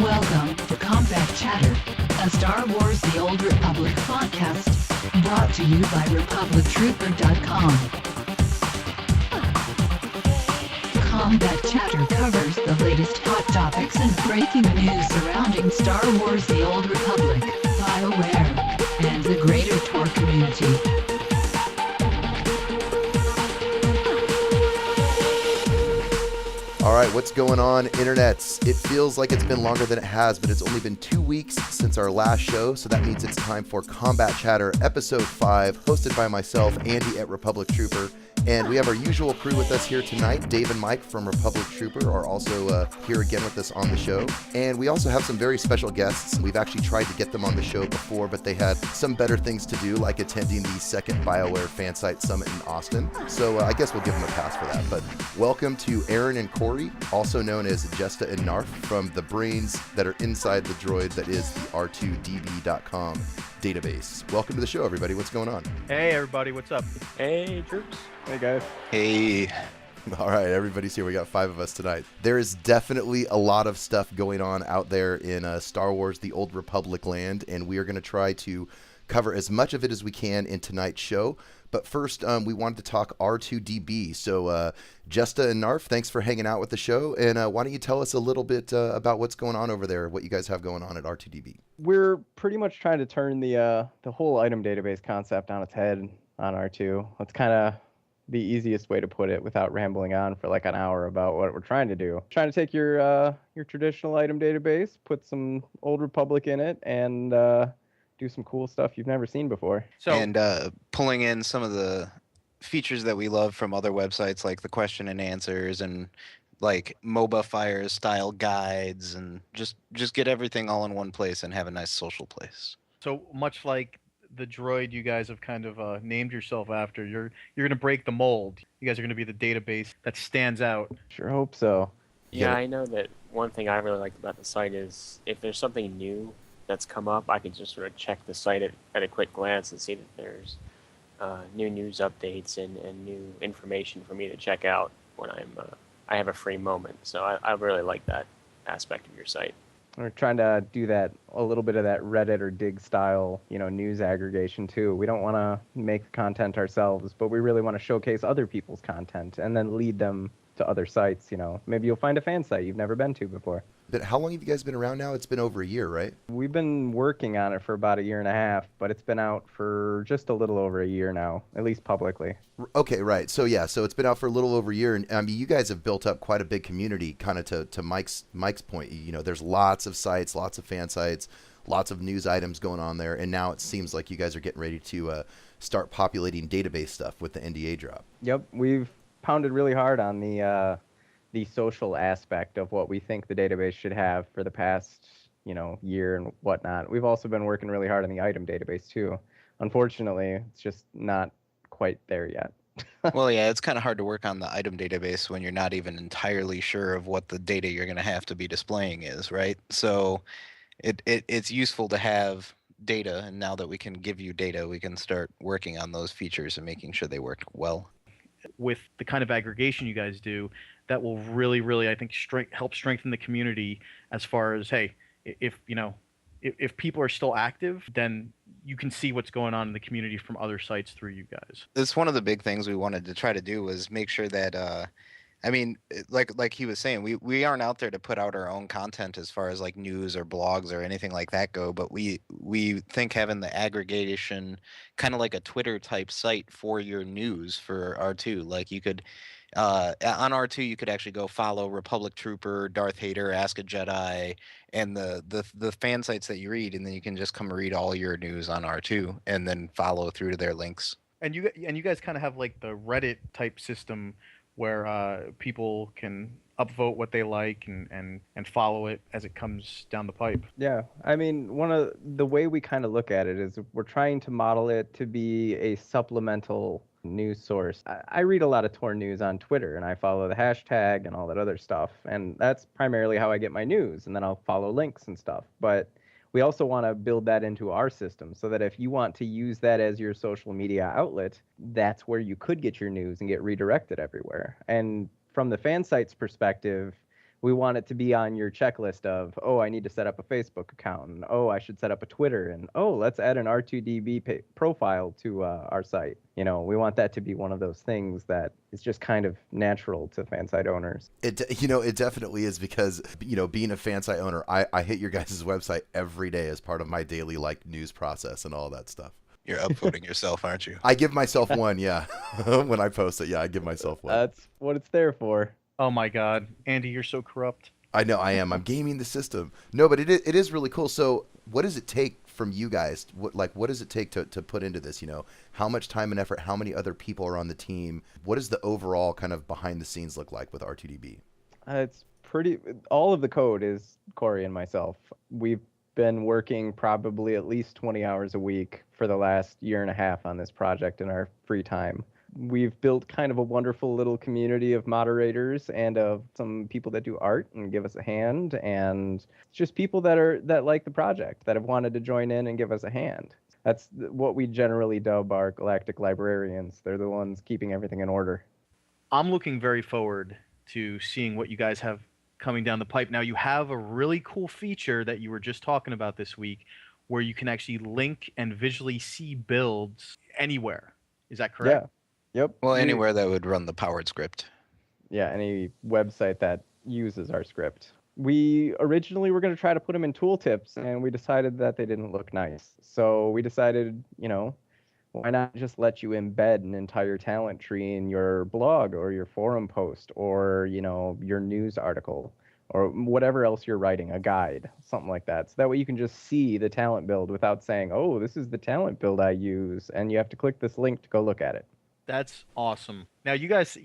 Welcome to Combat Chatter, a Star Wars The Old Republic podcast, brought to you by RepublicTrooper.com. Combat Chatter covers the latest hot topics and breaking news surrounding Star Wars The Old Republic, BioWare, and the greater Tor community. All right, what's going on, internets? It feels like it's been longer than it has, but it's only been 2 weeks since our last show, so that means it's time for Combat Chatter, Episode 5, hosted by myself, Andy at Republic Trooper. And we have our usual crew with us here tonight. Dave and Mike from Republic Trooper are also here again with us on the show. And we also have some very special guests. We've actually tried to get them on the show before, but they had some better things to do, like attending the second BioWare Fan Site Summit in Austin. So I guess we'll give them a pass for that. But welcome to Aaron and Corey, also known as Jesta and Narf, from the brains that are inside the droid that is the R2-DB.com database. Welcome to the show, everybody. What's going on? Hey, everybody. What's up? Hey, troops. Hey, guys. Hey. All right, everybody's here. We got 5 of us tonight. There is definitely a lot of stuff going on out there in Star Wars The Old Republic land, and we are going to try to cover as much of it as we can in tonight's show. But first, we wanted to talk R2-DB. So, Jesta and Narf, thanks for hanging out with the show. And why don't you tell us a little bit about what's going on over there, what you guys have going on at R2-DB? We're pretty much trying to turn the whole item database concept on its head on R2. That's kind of the easiest way to put it without rambling on for like an hour about what we're trying to do. Trying to take your traditional item database, put some Old Republic in it, and do some cool stuff you've never seen before. And pulling in some of the features that we love from other websites, like the question and answers and like MOBA Fire style guides, and just get everything all in one place and have a nice social place. So much like the droid you guys have kind of named yourself after, you're going to break the mold. You guys are going to be the database that stands out. Sure hope so. Yeah, I know that one thing I really liked about the site is if there's something new that's come up, I can just sort of check the site at a quick glance and see that there's new news updates and new information for me to check out when I have a free moment. So I really like that aspect of your site. We're trying to do that, a little bit of that Reddit or Dig style, news aggregation too. We don't want to make the content ourselves, but we really want to showcase other people's content and then lead them to other sites. Maybe you'll find a fan site you've never been to before. But how long have you guys been around now? It's been over a year, right? We've been working on it for about a year and a half, but it's been out for just a little over a year now, at least publicly. Okay, right. So yeah, so it's been out for a little over a year, and I mean, you guys have built up quite a big community. Kind of to Mike's point, there's lots of sites, lots of fan sites, lots of news items going on there, and now it seems like you guys are getting ready to start populating database stuff with the NDA drop. Yep, we've pounded really hard on the social aspect of what we think the database should have for the past, year and whatnot. We've also been working really hard on the item database too. Unfortunately, it's just not quite there yet. Well, yeah, it's kind of hard to work on the item database when you're not even entirely sure of what the data you're going to have to be displaying is, right? So it's useful to have data, and now that we can give you data, we can start working on those features and making sure they work well. With the kind of aggregation you guys do, that will really, really, I think, help strengthen the community as far as, hey, if people are still active, then you can see what's going on in the community from other sites through you guys. That's one of the big things we wanted to try to do, was make sure that, like he was saying, we aren't out there to put out our own content as far as like news or blogs or anything like that go, but we think having the aggregation, kind of like a Twitter type site for your news for R2, like you could, on R2 you could actually go follow Republic Trooper, Darth Hater, Ask a Jedi, and the fan sites that you read, and then you can just come read all your news on R2 and then follow through to their links. And you guys kind of have like the Reddit type system where people can upvote what they like and follow it as it comes down the pipe. Yeah, I mean, one of the way we kind of look at it is we're trying to model it to be a supplemental news source. I read a lot of Tor news on Twitter, and I follow the hashtag and all that other stuff, and that's primarily how I get my news, and then I'll follow links and stuff. But we also want to build that into our system so that if you want to use that as your social media outlet, that's where you could get your news and get redirected everywhere. And from the fan site's perspective, We want it to be on your checklist of, oh, I need to set up a Facebook account, and oh, I should set up a Twitter, and oh, let's add an R2-DB profile to our site. You know, we want that to be one of those things that is just kind of natural to fan site owners. It definitely is, because, being a fan site owner, I hit your guys' website every day as part of my daily news process and all that stuff. You're upvoting yourself, aren't you? I give myself one, yeah. When I post it, yeah, I give myself one. That's what it's there for. Oh my God, Andy, you're so corrupt. I know I am. I'm gaming the system. No, but it is really cool. So what does it take from you guys? What does it take to put into this? How much time and effort? How many other people are on the team? What does the overall kind of behind the scenes look like with R2-DB? It's pretty. All of the code is Corey and myself. We've been working probably at least 20 hours a week for the last year and a half on this project in our free time. We've built kind of a wonderful little community of moderators and of some people that do art and give us a hand, and just people that like the project, that have wanted to join in and give us a hand. That's what we generally dub our galactic librarians. They're the ones keeping everything in order. I'm looking very forward to seeing what you guys have coming down the pipe. Now, you have a really cool feature that you were just talking about this week, where you can actually link and visually see builds anywhere. Is that correct? Yeah. Yep. Well, anywhere that would run the powered script. Yeah, any website that uses our script. We originally were going to try to put them in tooltips, and we decided that they didn't look nice. So we decided, why not just let you embed an entire talent tree in your blog or your forum post or, your news article or whatever else you're writing, a guide, something like that. So that way you can just see the talent build without saying, oh, this is the talent build I use, and you have to click this link to go look at it. That's awesome. Now, you guys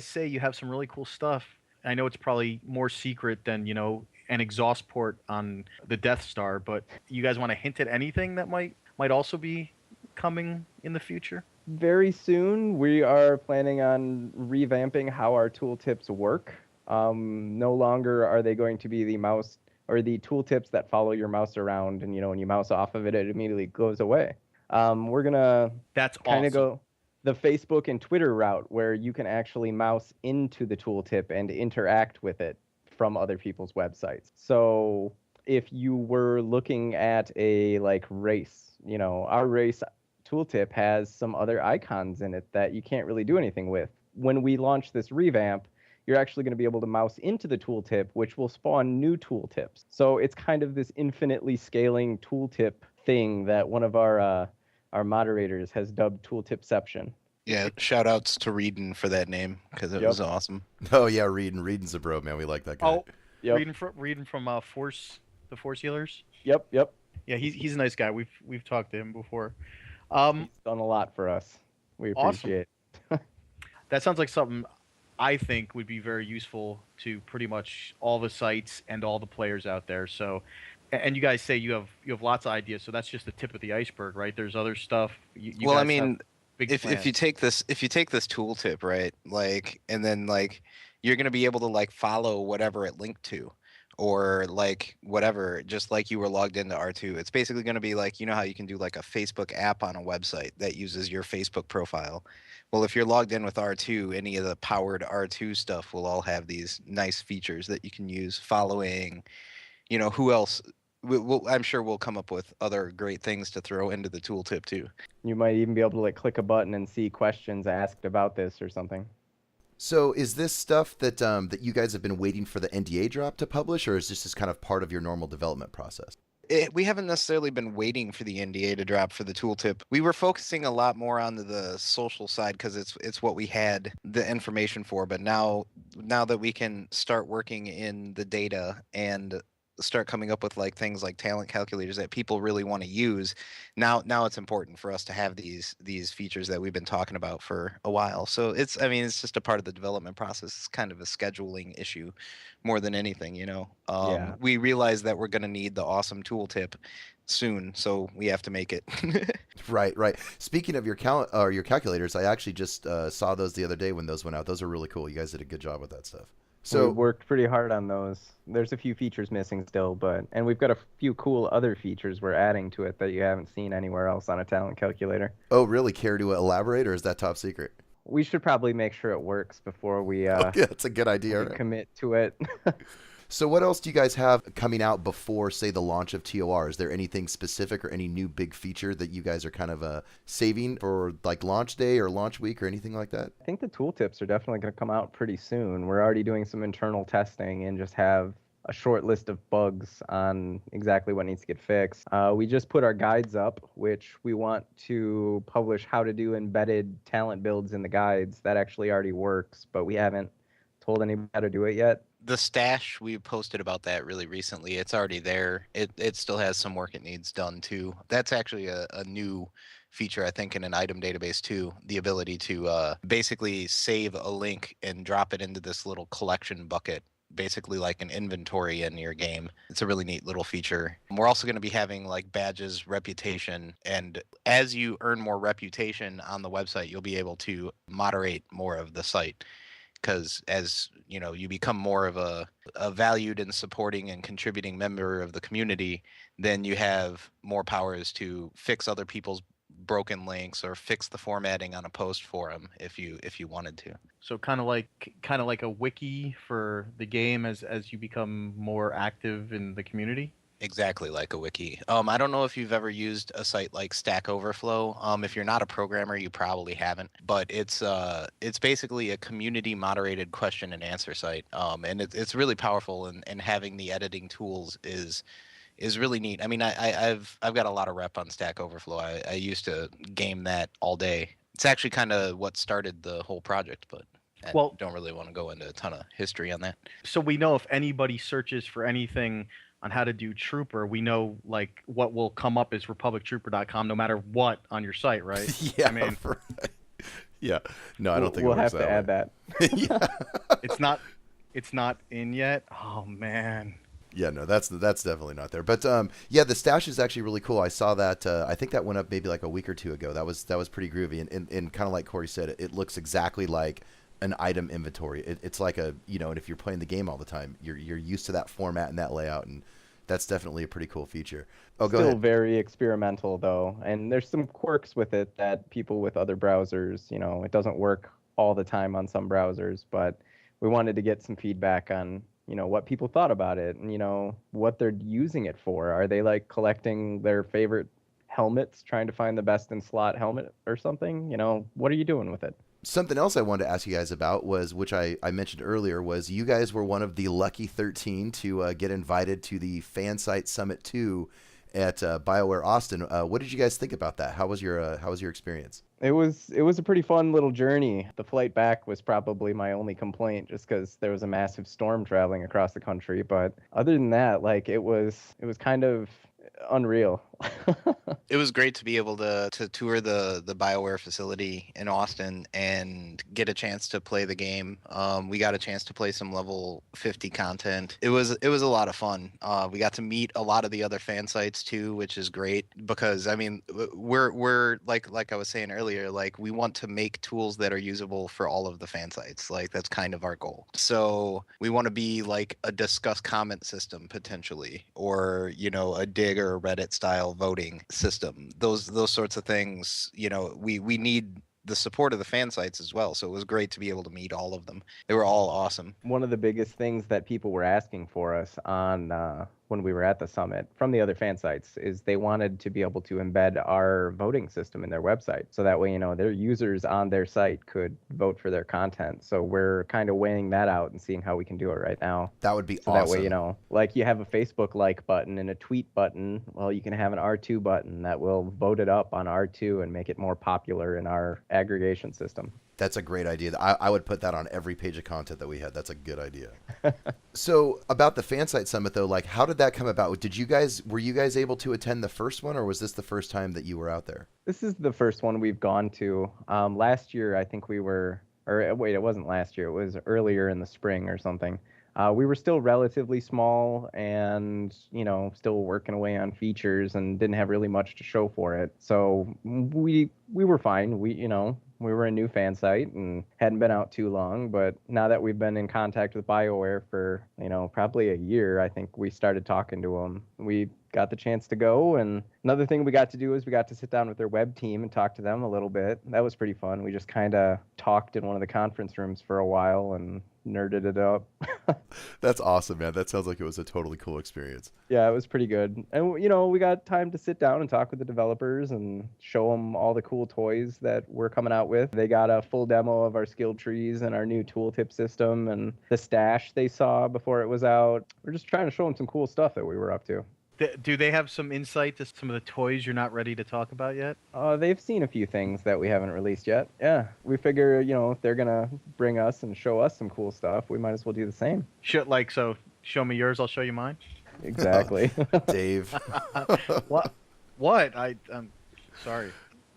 say you have some really cool stuff. I know it's probably more secret than, an exhaust port on the Death Star, but you guys want to hint at anything that might also be coming in the future? Very soon, we are planning on revamping how our tooltips work. No longer are they going to be the mouse or the tooltips that follow your mouse around, and when you mouse off of it, it immediately goes away. We're gonna kind of go the Facebook and Twitter route, where you can actually mouse into the tooltip and interact with it from other people's websites. So if you were looking at a race, our race tooltip has some other icons in it that you can't really do anything with. When we launch this revamp, you're actually going to be able to mouse into the tooltip, which will spawn new tooltips. So it's kind of this infinitely scaling tooltip thing that one of our moderators has dubbed Tooltipception. Yeah, shout outs to Reedon for that name, because it was awesome. Oh yeah, Reedon's a bro, man. We like that guy. Oh, yep. Reedon from the Force Healers. Yep. Yeah, he's a nice guy. We've talked to him before. He's done a lot for us. We appreciate it. That sounds like something I think would be very useful to pretty much all the sites and all the players out there. So, and you guys say you have lots of ideas, so that's just the tip of the iceberg, right? There's other stuff. Well, I mean, if you take this tooltip, right, and then you're gonna be able to follow whatever it linked to, or whatever, just like you were logged into R2. It's basically gonna be how you can do a Facebook app on a website that uses your Facebook profile. Well, if you're logged in with R2, any of the powered R2 stuff will all have these nice features that you can use. Following, who else? I'm sure we'll come up with other great things to throw into the tooltip too. You might even be able to click a button and see questions asked about this or something. So is this stuff that you guys have been waiting for the NDA drop to publish, or is this just kind of part of your normal development process? We haven't necessarily been waiting for the NDA to drop for the tooltip. We were focusing a lot more on the social side because it's what we had the information for. But now that we can start working in the data and start coming up with things like talent calculators that people really want to use, now it's important for us to have these features that we've been talking about for a while. So it's just a part of the development process. It's kind of a scheduling issue more than anything. Yeah. We realize that we're going to need the awesome tooltip soon, so we have to make it. Right. Speaking of your calculators, I actually just saw those the other day when those went out. Those are really cool. You guys did a good job with that stuff. So we worked pretty hard on those. There's a few features missing still, and we've got a few cool other features we're adding to it that you haven't seen anywhere else on a talent calculator. Oh, really? Care to elaborate, or is that top secret? we should probably make sure it works before we Yeah, it's a good idea. we Right? commit to it. So what else do you guys have coming out before, say, the launch of TOR? Is there anything specific or any new big feature that you guys are kind of saving for like launch day or launch week or anything like that? I think the tooltips are definitely going to come out pretty soon. We're already doing some internal testing and just have a short list of bugs on exactly what needs to get fixed. We just put our guides up, which we want to publish how to do embedded talent builds in the guides. That actually already works, but we haven't told anybody how to do it yet. The stash, we posted about that really recently. It's already there. It still has some work it needs done too. That's actually a new feature, I think, in an item database too. The ability to basically save a link and drop it into this little collection bucket, basically like an inventory in your game. It's a really neat little feature. We're also going to be having like badges, reputation, and as you earn more reputation on the website, you'll be able to moderate more of the site. Because as you know, you become more of a valued and supporting and contributing member of the community, then you have more powers to fix other people's broken links or fix the formatting on a post for them if you wanted to. So kind of like a wiki for the game as you become more active in the community. Exactly like a wiki. I don't know if you've ever used a site like Stack Overflow. If you're not a programmer, you probably haven't. But it's basically a community moderated question and answer site. And it's really powerful. And having the editing tools is really neat. I mean, I've got a lot of rep on Stack Overflow. I used to game that all day. It's actually kind of what started the whole project, but I don't really want to go into a ton of history on that. So we know if anybody searches for anything on how to do Trooper, we know like what will come up is republictrooper.com no matter what on your site, right? Yeah. I mean, right. Yeah. No, I don't think we'll it works have to add that. Yeah. it's not in yet. Oh man. Yeah, no, that's definitely not there. But yeah, the stash is actually really cool. I saw that. I think that went up maybe like a week or two ago. That was pretty groovy. And kind of like Corey said, it looks exactly like an item inventory. It's like and if you're playing the game all the time, you're used to that format and that layout, and that's definitely a pretty cool feature. Oh, go Still ahead. very experimental though, and there's some quirks with it that people with other browsers, it doesn't work all the time on some browsers, but we wanted to get some feedback on what people thought about it and what they're using it for. Are they like collecting their favorite helmets, trying to find the best in slot helmet or something? What are you doing with it? Something else I wanted to ask you guys about was, which I mentioned earlier, was you guys were one of the lucky 13 to get invited to the Fan Site Summit 2 at BioWare Austin. What did you guys think about that? How was your experience? It was a pretty fun little journey. The flight back was probably my only complaint, just because there was a massive storm traveling across the country. But other than that, like it was kind of unreal. It was great to be able to tour the BioWare facility in Austin and get a chance to play the game. We got a chance to play some level 50 content. It was a lot of fun. We got to meet a lot of the other fan sites too, which is great because I mean we're like I was saying earlier, like we want to make tools that are usable for all of the fan sites. Like that's kind of our goal. So we want to be like a discuss comment system potentially, or a dig or a Reddit style voting system. Those sorts of things, we need the support of the fan sites as well. So it was great to be able to meet all of them. They were all awesome. One of the biggest things that people were asking for us on when we were at the summit from the other fan sites is they wanted to be able to embed our voting system in their website. So that way, their users on their site could vote for their content. So we're kind of weighing that out and seeing how we can do it right now. That would be so awesome. That way, like you have a Facebook like button and a tweet button. Well, you can have an R2 button that will vote it up on R2 and make it more popular in our aggregation system. That's a great idea. I would put that on every page of content that we had. That's a good idea. So about the Fan Site Summit though, like how did that come about? Were you guys able to attend the first one, or was this the first time that you were out there? This is the first one we've gone to. Last year, I think we were, or wait, it wasn't last year. It was earlier in the spring or something. We were still relatively small and, still working away on features and didn't have really much to show for it. So we were fine. We were a new fan site and hadn't been out too long, but now that we've been in contact with BioWare for, probably a year, I think we started talking to them. We got the chance to go. And another thing we got to do is we got to sit down with their web team and talk to them a little bit. That was pretty fun. We just kind of talked in one of the conference rooms for a while and nerded it up. That's awesome, man. That sounds like it was a totally cool experience. Yeah, it was pretty good. And, you know, we got time to sit down and talk with the developers and show them all the cool toys that we're coming out with. They got a full demo of our skill trees and our new tooltip system and the stash they saw before it was out. We're just trying to show them some cool stuff that we were up to. Do they have some insight to some of the toys you're not ready to talk about yet? They've seen a few things that we haven't released yet. Yeah, we figure, you know, if they're going to bring us and show us some cool stuff, we might as well do the same. So show me yours, I'll show you mine? Exactly. Dave. What? I'm sorry.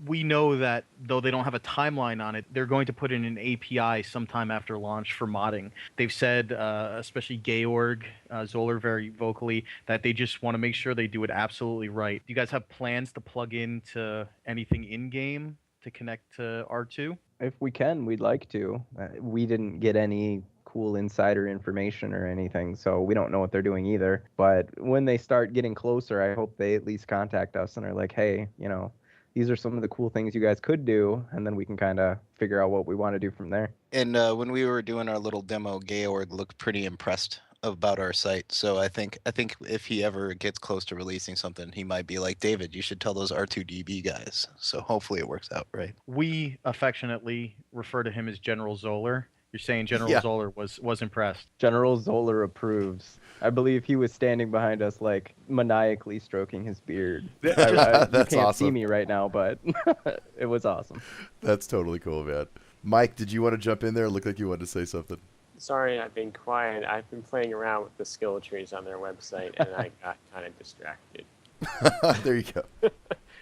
We know that though they don't have a timeline on it, they're going to put in an API sometime after launch for modding. They've said, especially Georg Zoller very vocally, that they just want to make sure they do it absolutely right. Do you guys have plans to plug into anything in-game to connect to R2? If we can, we'd like to. We didn't get any cool insider information or anything, so we don't know what they're doing either. But when they start getting closer, I hope they at least contact us and are like, hey, you know, these are some of the cool things you guys could do, and then we can kind of figure out what we want to do from there. And when we were doing our little demo, Georg looked pretty impressed about our site. So I think if he ever gets close to releasing something, he might be like, David, you should tell those R2-DB guys. So hopefully it works out, right? We affectionately refer to him as General Zoller. You're saying General Zoller was impressed. General Zoller approves. I believe he was standing behind us, like, maniacally stroking his beard. You can't see me right now, but it was awesome. That's totally cool, man. Mike, did you want to jump in there? It looked like you wanted to say something. Sorry, I've been quiet. I've been playing around with the skill trees on their website, and I got kind of distracted. There you go.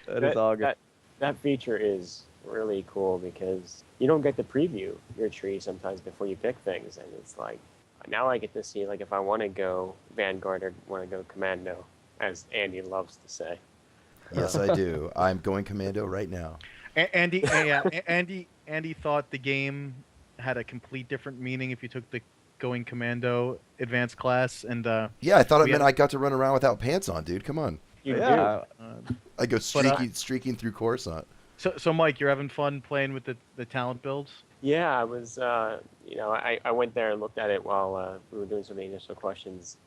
That is all good. That feature is really cool because you don't get to preview your tree sometimes before you pick things, and it's like now I get to see, like, if I want to go Vanguard or want to go Commando, as Andy loves to say. Yes, I do. I'm going Commando right now. Andy thought the game had a complete different meaning if you took the going Commando advanced class, and yeah, I thought it meant I got to run around without pants on, dude. Come on. You do. I go streaking through Coruscant. So Mike, you're having fun playing with the talent builds? Yeah, I was, I went there and looked at it while we were doing some of the initial questions,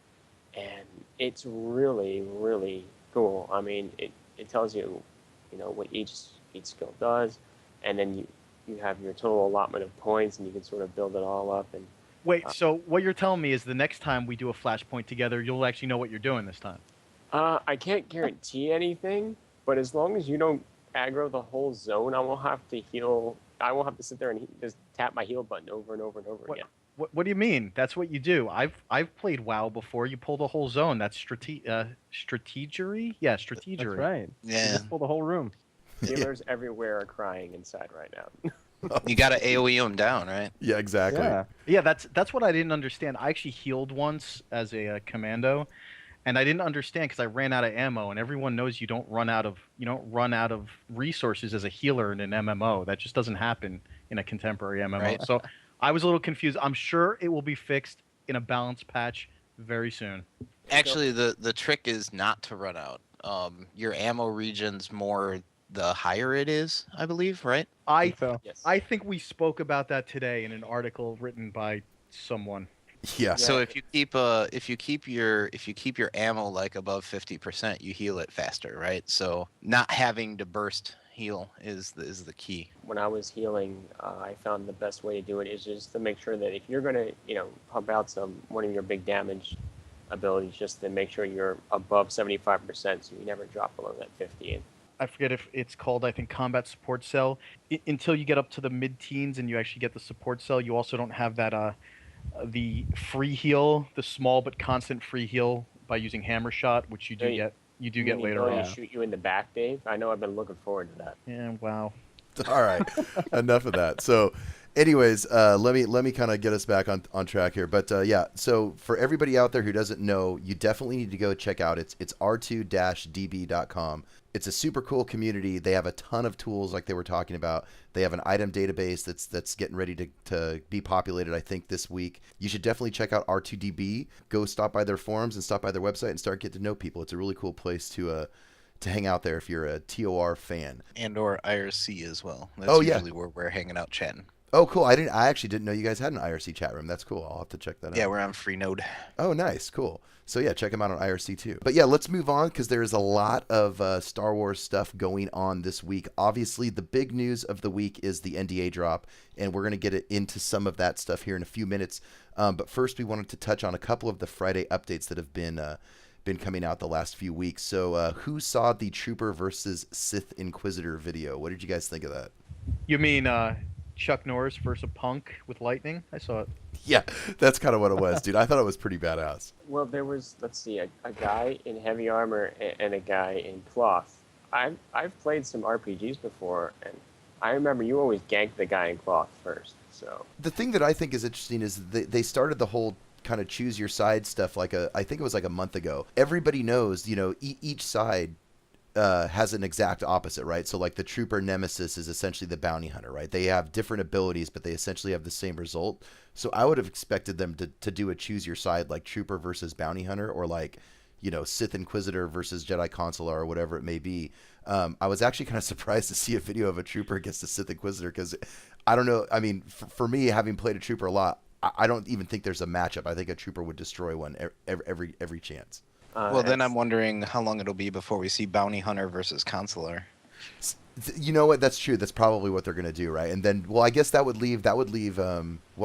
and it's really, really cool. I mean, it tells you, what each skill does, and then you have your total allotment of points, and you can sort of build it all up. And wait, so what you're telling me is the next time we do a flashpoint together, you'll actually know what you're doing this time? I can't guarantee anything, but as long as you don't aggro the whole zone, I won't have to heal. I won't have to sit there and just tap my heal button over and over and over again. What do you mean? That's what you do. I've played WoW before. You pull the whole zone. That's strategery. Yeah, strategery. That's right. Yeah. You just pull the whole room. Healers everywhere are crying inside right now. You got to AoE them down, right? Yeah, exactly. Yeah, that's what I didn't understand. I actually healed once as a commando, and I didn't understand because I ran out of ammo. And everyone knows you don't run out of resources as a healer in an MMO. That just doesn't happen in a contemporary MMO. Right. So I was a little confused. I'm sure it will be fixed in a balance patch very soon. Actually, the trick is not to run out. Your ammo region's more the higher it is, I believe, right? Yes. I think we spoke about that today in an article written by someone. Yeah. So if you keep your ammo like above 50%, you heal it faster, right? So not having to burst heal is the key. When I was healing, I found the best way to do it is just to make sure that if you're gonna, pump out one of your big damage abilities, just to make sure you're above 75%, so you never drop below that 50. And I forget if it's called, I think, combat support cell. Until you get up to the mid-teens and you actually get the support cell, you also don't have that the free heal, the small but constant free heal by using hammer shot, which you do get. You do get later on. Shoot you in the back, Dave. I know. I've been looking forward to that. Yeah. Wow. All right. Enough of that. So, anyways, let me kind of get us back on track here. But yeah, so for everybody out there who doesn't know, you definitely need to go check out it's R2-DB.com. It's a super cool community. They have a ton of tools like they were talking about. They have an item database that's getting ready to be populated, I think, this week. You should definitely check out R2-DB. Go stop by their forums and stop by their website and start getting to know people. It's a really cool place to hang out there if you're a TOR fan. And or IRC as well. That's Oh, yeah. usually where we're hanging out chatting. Oh, cool. I actually didn't know you guys had an IRC chat room. That's cool. I'll have to check that out. Yeah, we're on Freenode. Oh, nice. Cool. So, yeah, check them out on IRC too. But, yeah, let's move on because there's a lot of Star Wars stuff going on this week. Obviously, the big news of the week is the NDA drop, and we're going to get into some of that stuff here in a few minutes. But first, we wanted to touch on a couple of the Friday updates that have been coming out the last few weeks. So, who saw the Trooper versus Sith Inquisitor video? What did you guys think of that? You mean Chuck Norris versus Punk with lightning? I saw it. Yeah, that's kind of what it was, dude. I thought it was pretty badass. Well, there was, let's see, a guy in heavy armor and a guy in cloth. I've played some RPGs before, and I remember you always ganked the guy in cloth first. So The thing that I think is interesting is they started the whole kind of choose your side stuff I think it was like a month ago. Everybody knows, each side has an exact opposite, right? So like the Trooper Nemesis is essentially the bounty hunter, right? They have different abilities, but they essentially have the same result. So I would have expected them to do a choose your side, like Trooper versus bounty hunter, or like, Sith Inquisitor versus Jedi Consular, or whatever it may be. I was actually kind of surprised to see a video of a Trooper against a Sith Inquisitor, because I don't know. I mean, for me, having played a Trooper a lot, I don't even think there's a matchup. I think a Trooper would destroy one every chance. Well, then I'm wondering how long it'll be before we see Bounty Hunter versus Consular. You know what? That's true. That's probably what they're going to do, right? And then, well, I guess that would leave. What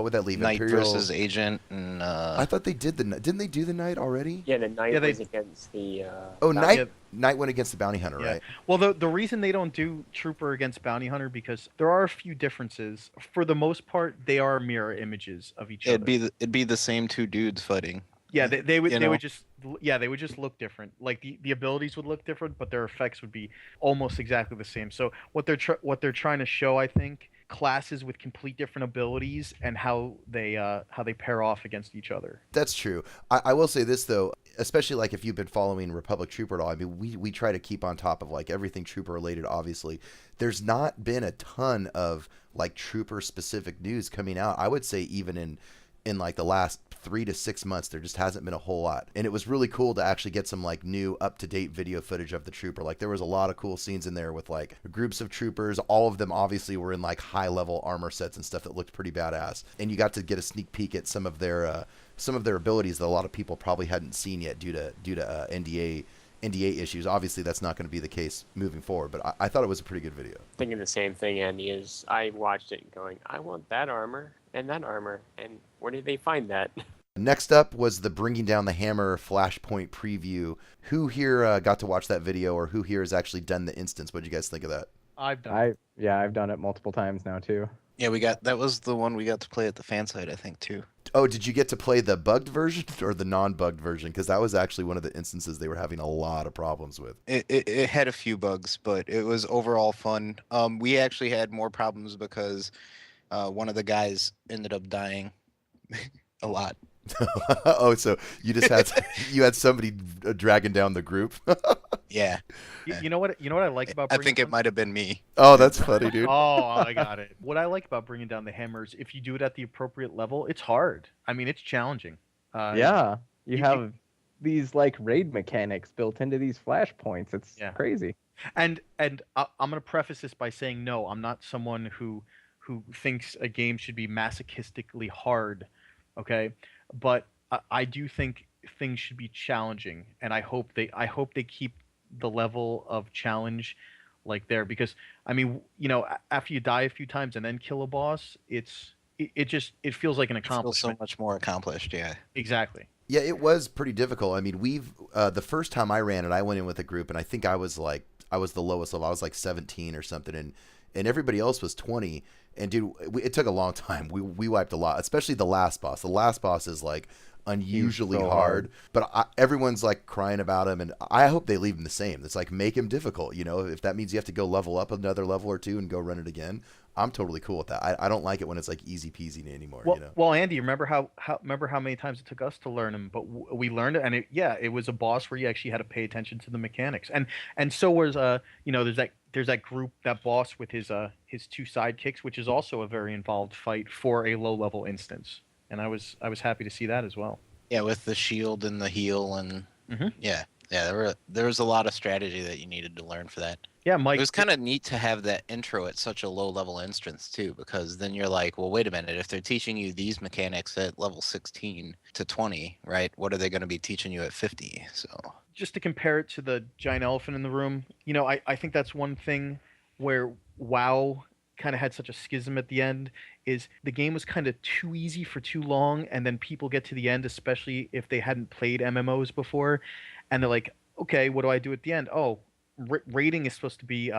would that leave? Knight Imperial versus Agent, and I thought they did didn't they do the Knight already? yeah, the knight Yeah, they- was against the. Oh, bounty- Knight went against the bounty hunter, Yeah. right? Well, the reason they don't do Trooper against Bounty Hunter, because there are a few differences. For the most part, they are mirror images of each other. it'd be the same two dudes fighting. Yeah, they would you they know? would just look different. Like the abilities would look different, but their effects would be almost exactly the same. So what they're trying to show, I think, classes with complete different abilities and how they pair off against each other. That's true. I will say this though, especially like if you've been following Republic Trooper at all. I mean, we try to keep on top of like everything Trooper related. Obviously, there's not been a ton of like Trooper specific news coming out. I would say even in like the last 3 to 6 months, there just hasn't been a whole lot. And it was really cool to actually get some like new up-to-date video footage of the Trooper. Like there was a lot of cool scenes in there with like groups of troopers. All of them obviously were in like high-level armor sets and stuff that looked pretty badass. And you got to get a sneak peek at some of their abilities that a lot of people probably hadn't seen yet due to NDA issues. Obviously, that's not going to be the case moving forward, but I thought it was a pretty good video. Thinking the same thing, Andy, is I watched it going, I want that armor, and where did they find that? Next up was the Bringing Down the Hammer Flashpoint preview. Who here got to watch that video, or who here has actually done the instance? What did you guys think of that? I've done. I've done it multiple times now too. Yeah, that was the one we got to play at the fan site, I think, too. Oh, did you get to play the bugged version or the non-bugged version? Because that was actually one of the instances they were having a lot of problems with. It had a few bugs, but it was overall fun. We actually had more problems because one of the guys ended up dying a lot. Oh, so you just had somebody dragging down the group. Yeah. You know what I like about I Bringing think it Down- might have been me. Oh, that's funny, dude. Oh, I got it. What I like about Bringing Down the Hammers, if you do it at the appropriate level, it's hard. I mean, it's challenging. Yeah, you you- have these like raid mechanics built into these flashpoints. It's Yeah. crazy. And I'm going to preface this by saying, no, I'm not someone who thinks a game should be masochistically hard, okay? But I do think things should be challenging, and I hope they keep the level of challenge like there, because I mean, after you die a few times and then kill a boss, it feels like an It feels accomplishment. so much more accomplished, yeah. Exactly. Yeah, it was pretty difficult. I mean, the first time I ran it, I went in with a group, and I think I was the lowest level. I was like 17 or something, and everybody else was 20. And dude, it took a long time. We wiped a lot, especially the last boss. The last boss is like unusually so hard. But everyone's like crying about him, and I hope they leave him the same. It's like, make him difficult. If that means you have to go level up another level or two and go run it again, I'm totally cool with that. I don't like it when it's like easy peasy anymore. Well, Andy, remember how many times it took us to learn him, but we learned it, and it was a boss where you actually had to pay attention to the mechanics, and so was there's that group, that boss with his two sidekicks, which is also a very involved fight for a low level instance, and I was happy to see that as well. Yeah, with the shield and the heal and yeah, there was a lot of strategy that you needed to learn for that. Yeah, Mike. It was kind of neat to have that intro at such a low level instance too, because then you're like, well, wait a minute, if they're teaching you these mechanics at level 16 to 20, right? What are they going to be teaching you at 50? So just to compare it to the giant elephant in the room, I think that's one thing where WoW kind of had such a schism at the end, is the game was kind of too easy for too long, and then people get to the end, especially if they hadn't played MMOs before, and they're like, okay, what do I do at the end? Oh, raiding is supposed to be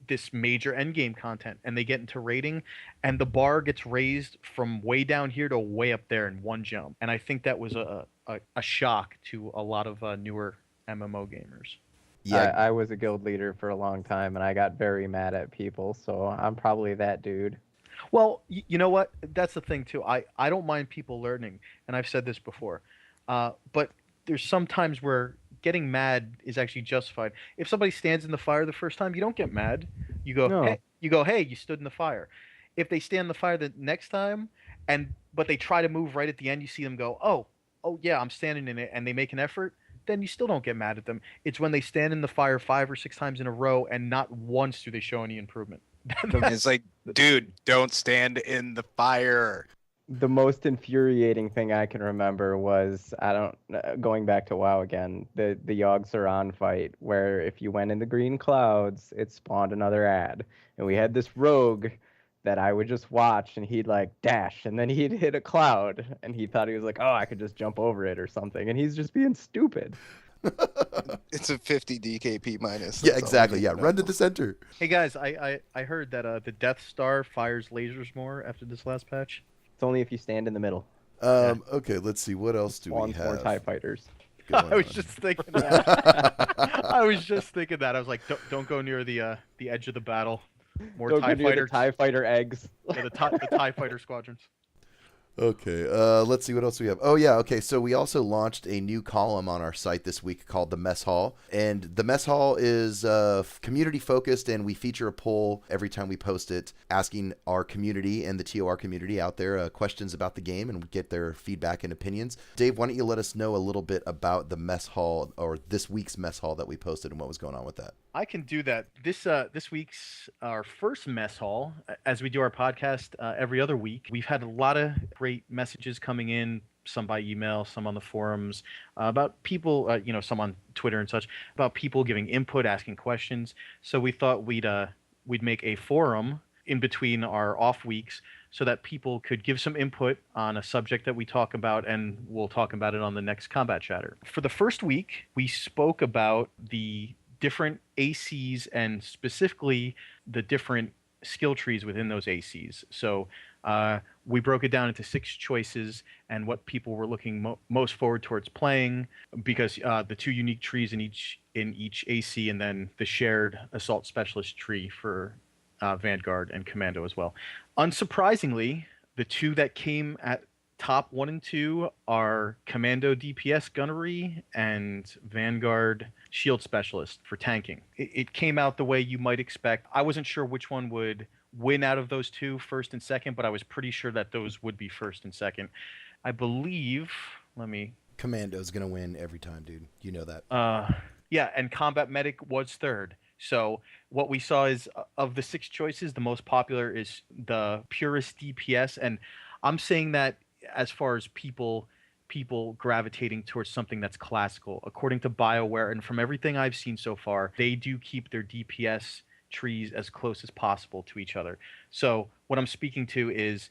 this major endgame content, and they get into raiding, and the bar gets raised from way down here to way up there in one jump. And I think that was a shock to a lot of newer MMO gamers. Yeah, I was a guild leader for a long time, and I got very mad at people, so I'm probably that dude. Well, you know what? That's the thing too. I don't mind people learning, and I've said this before, but there's some times where getting mad is actually justified. If somebody stands in the fire the first time, you don't get mad. You go, No. hey, you stood in the fire. If they stand in the fire the next time, but they try to move right at the end, you see them go, oh yeah, I'm standing in it, and they make an effort, then you still don't get mad at them. It's when they stand in the fire 5 or 6 times in a row and not once do they show any improvement. it's like, dude, don't stand in the fire. The most infuriating thing I can remember was, going back to WoW again, the Yogg-Saron fight, where if you went in the green clouds, it spawned another ad. And we had this rogue that I would just watch, and he'd like dash, and then he'd hit a cloud, and he thought he was like, oh, I could just jump over it or something, and he's just being stupid. It's a 50 DKP minus. Yeah, exactly. Yeah, run to the center. Hey guys, I heard that the Death Star fires lasers more after this last patch. It's only if you stand in the middle. Okay, let's see. What else do we Spawns more have? TIE fighters. I was just thinking that. I was like, don't go near the edge of the battle. More Don't TIE go near the fighters. TIE fighter eggs. Yeah, the TIE fighter squadrons. Okay, let's see what else we have. Oh yeah, okay. So we also launched a new column on our site this week called the Mess Hall, and the Mess Hall is community focused, and we feature a poll every time we post it, asking our community and the TOR community out there questions about the game, and we get their feedback and opinions. Dave, why don't you let us know a little bit about the Mess Hall, or this week's Mess Hall that we posted, and what was going on with that? I can do that. This week's our first mess hall. As we do our podcast every other week, we've had a lot of great messages coming in, some by email, some on the forums, about people, some on Twitter and such, about people giving input, asking questions. So we thought we'd make a forum in between our off weeks so that people could give some input on a subject that we talk about, and we'll talk about it on the next Combat Chatter. For the first week, we spoke about the different ACs and specifically the different skill trees within those ACs. So we broke it down into 6 choices and what people were looking most forward towards playing, because the 2 unique trees in each AC, and then the shared assault specialist tree for Vanguard and Commando as well. Unsurprisingly, the 2 that came at top 1 and 2 are Commando DPS Gunnery and Vanguard Shield Specialist for tanking. It came out the way you might expect. I wasn't sure which one would win out of those 2, first and second, but I was pretty sure that those would be first and second. I believe, Commando's going to win every time, dude. You know that. Yeah, and Combat Medic was third. So what we saw is, of the 6 choices, the most popular is the purest DPS, and I'm saying that as far as people gravitating towards something that's classical. According to BioWare, and from everything I've seen so far, they do keep their DPS trees as close as possible to each other. So what I'm speaking to is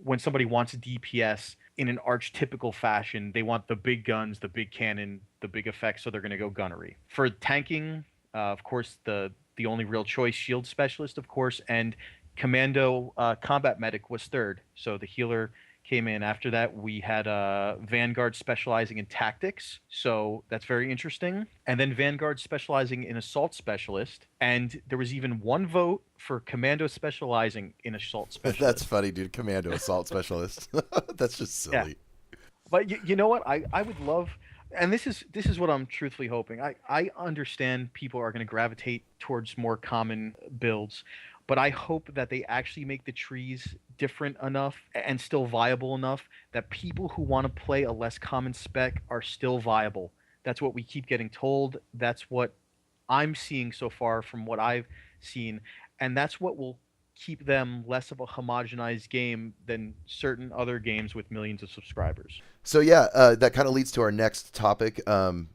when somebody wants a DPS in an archetypical fashion, they want the big guns, the big cannon, the big effects, so they're going to go gunnery. For tanking, of course, the only real choice, Shield Specialist, of course, and Commando Combat Medic was third. So the healer came in. After that, we had Vanguard specializing in tactics, so that's very interesting. And then Vanguard specializing in assault specialist, and there was even one vote for Commando specializing in assault specialist. That's funny, dude. Commando assault specialist. That's just silly. But you know what? I would love, and this is what I'm truthfully hoping. I understand people are going to gravitate towards more common builds, but I hope that they actually make the trees different enough and still viable enough that people who want to play a less common spec are still viable. That's what we keep getting told. That's what I'm seeing so far from what I've seen, and that's what will keep them less of a homogenized game than certain other games with millions of subscribers. So yeah, that kind of leads to our next topic,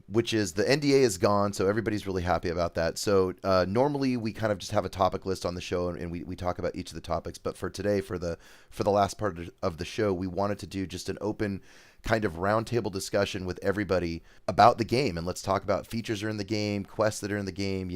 which is the NDA is gone, so everybody's really happy about that. So normally we kind of just have a topic list on the show, and we talk about each of the topics. But for today, for the last part of the show, we wanted to do just an open kind of roundtable discussion with everybody about the game, and let's talk about features that are in the game, quests that are in the game,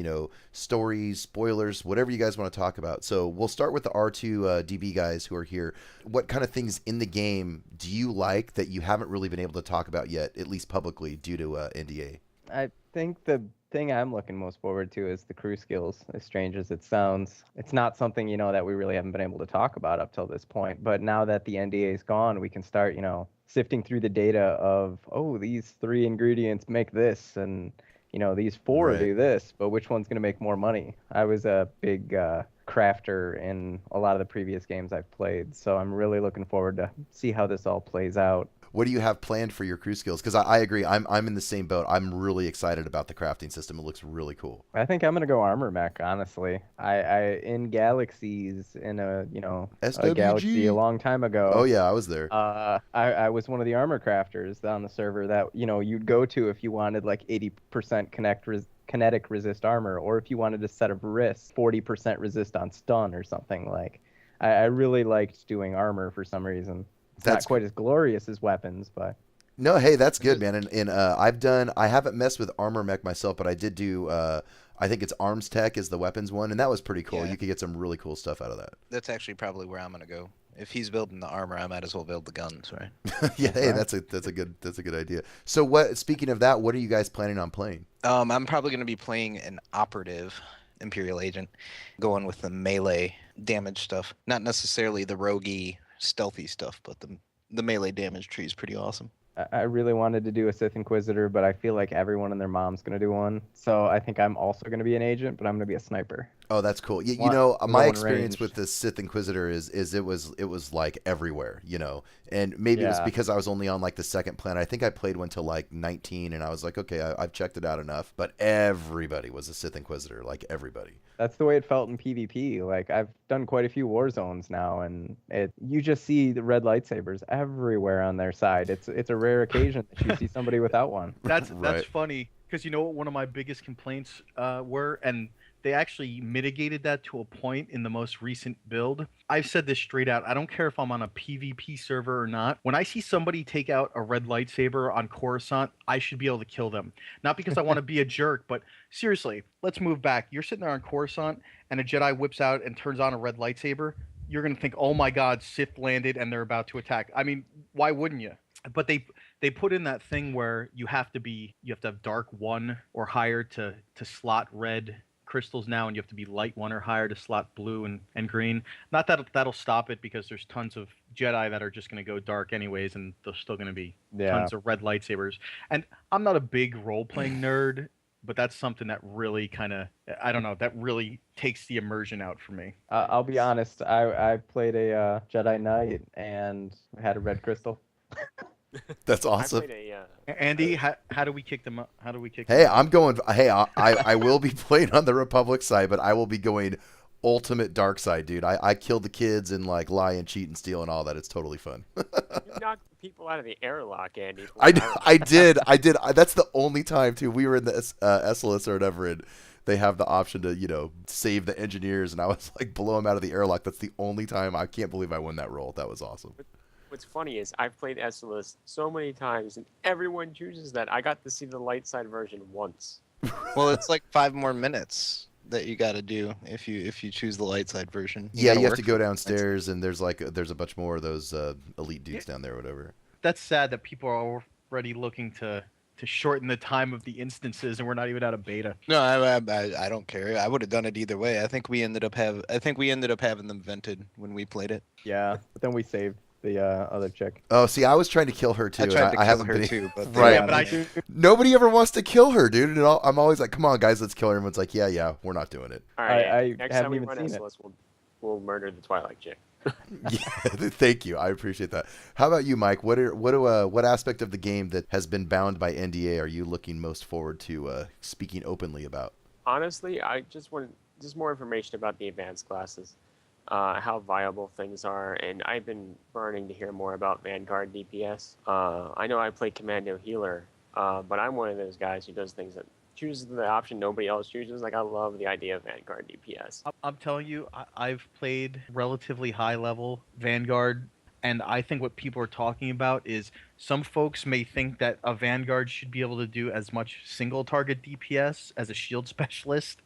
stories, spoilers, whatever you guys want to talk about. So we'll start with the R2-DB guys who are here. What kind of things in the game do you like that you haven't really been able to talk about yet, at least publicly, due to NDA? I think the thing I'm looking most forward to is the crew skills, as strange as it sounds. It's not something, that we really haven't been able to talk about up till this point. But now that the NDA is gone, we can start, sifting through the data of, these 3 ingredients make this, and, these 4 Right. do this, but which one's going to make more money? I was a big crafter in a lot of the previous games I've played, so I'm really looking forward to see how this all plays out. What do you have planned for your crew skills? Because I agree, I'm in the same boat. I'm really excited about the crafting system. It looks really cool. I think I'm gonna go armor mech, honestly. I in Galaxies in a SWG. galaxy a long time ago. Oh yeah, I was there. I was one of the armor crafters on the server that you'd go to if you wanted like 80% kinetic resist armor, or if you wanted a set of wrists 40% resist on stun or something. Like I really liked doing armor for some reason. It's not quite as glorious as weapons, but no, hey, that's good, man. And I haven't messed with armor mech myself, but I did do. I think it's arms tech is the weapons one, and that was pretty cool. Yeah. You could get some really cool stuff out of that. That's actually probably where I'm gonna go. If he's building the armor, I might as well build the guns, right? Yeah, hey, that's a good idea. So speaking of that, what are you guys planning on playing? I'm probably gonna be playing an operative Imperial agent, going with the melee damage stuff, not necessarily the roguey stealthy stuff, but the melee damage tree is pretty awesome. I really wanted to do a Sith Inquisitor, but I feel like everyone and their mom's going to do one. So I think I'm also going to be an agent, but I'm going to be a sniper. Oh, that's cool. You Want- know, my going experience ranged. with the Sith Inquisitor is it was like everywhere, and maybe it was Yeah. because I was only on like the second planet. I think I played one till like 19, and I was like, okay, I've checked it out enough. But everybody was a Sith Inquisitor, like everybody. That's the way it felt in PvP. Like I've done quite a few war zones now, and you just see the red lightsabers everywhere on their side. It's a rare occasion that you see somebody without one. That's Right. funny because you know what one of my biggest complaints were, and they actually mitigated that to a point in the most recent build. I've said this straight out. I don't care if I'm on a PvP server or not. When I see somebody take out a red lightsaber on Coruscant, I should be able to kill them. Not because I want to be a jerk, but seriously, let's move back. You're sitting there on Coruscant, and a Jedi whips out and turns on a red lightsaber. You're going to think, oh my God, Sith landed and they're about to attack. I mean, why wouldn't you? But they put in that thing where you have to have dark 1 or higher to slot red crystals now, and you have to be light 1 or higher to slot blue and green. Not that that'll stop it, because there's tons of Jedi that are just going to go dark anyways, and there's still going to be tons of red lightsabers. And I'm not a big role-playing nerd, but that's something that really kind of, I don't know, that really takes the immersion out for me. I'll be honest. I played a Jedi Knight and had a red crystal. That's I awesome. played Andy, how do we kick them up? How do we kick Hey, them I'm going. Hey, I will be playing on the Republic side, but I will be going ultimate dark side, dude. I kill the kids and like lie and cheat and steal and all that. It's totally fun. You knocked people out of the airlock, Andy. I did. That's the only time too. We were in the SLS or whatever, and they have the option to save the engineers, and I was like blow them out of the airlock. That's the only time. I can't believe I won that role. That was awesome. What's funny is I've played SLS so many times, and everyone chooses that. I got to see the light side version once. Well, it's like 5 more minutes. that you got to do if you choose the light side version. Yeah, gotta you have to work go for it. downstairs, and there's a bunch more of those elite dudes down there, or whatever. That's sad that people are already looking to shorten the time of the instances, and we're not even out of beta. No, I don't care. I would have done it either way. I think we ended up having them vented when we played it. Yeah, but then we saved the other chick. Oh, see, I was trying to kill her too. I tried to kill haven't her been... too, but Right. Yeah, but Nobody ever wants to kill her, dude. And I'm always like, come on, guys, let's kill her. Everyone's like, yeah, we're not doing it. All right. I Next haven't time we even run seen it. SLS, we'll murder the Twilight chick. Yeah, thank you. I appreciate that. How about you, Mike? What aspect of the game that has been bound by NDA are you looking most forward to speaking openly about? Honestly, I just want more information about the advanced classes, how viable things are, and I've been burning to hear more about Vanguard DPS. I know I play Commando Healer, but I'm one of those guys who does things that chooses the option nobody else chooses. Like, I love the idea of Vanguard DPS. I'm telling you, I've played relatively high level Vanguard, and I think what people are talking about is some folks may think that a Vanguard should be able to do as much single target DPS as a shield specialist.